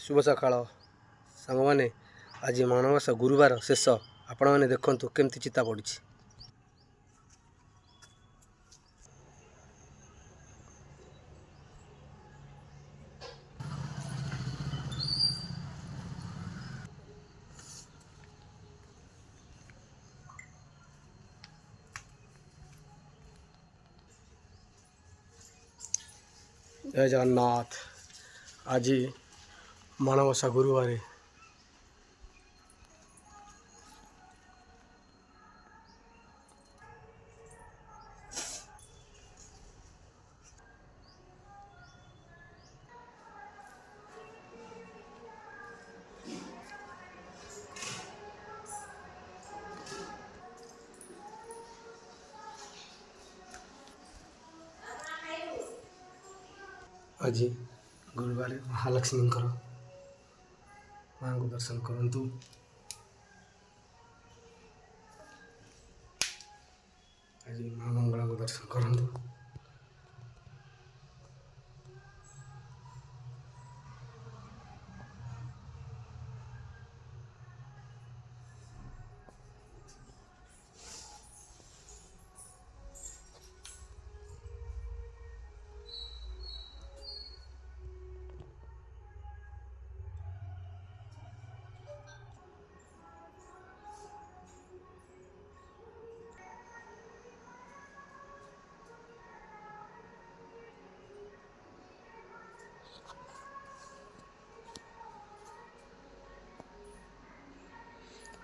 शुभ सकाळ सांग मैंने आज माणवसा गुरुवार शेष आपण मैंने देखु केमती चिता पड़ी। जय जगन्नाथ। आज माणवसा गुरुवार आज गुरुवार महालक्ष्मी माँ को दर्शन करंतु। आज माँ मंगला को दर्शन करंतु।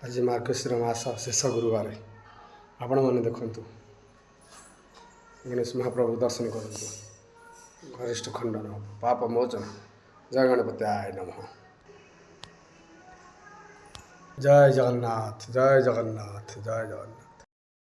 आज मार्गशीर मास शेष गुरुवार आपण मैंने देखु गणेश महाप्रभु दर्शन करूँ। गरिष्ठ खंडन पाप मोचन। जय गणपत्याय नमः। जय जगन्नाथ जय जगन्नाथ जय जगन्नाथ।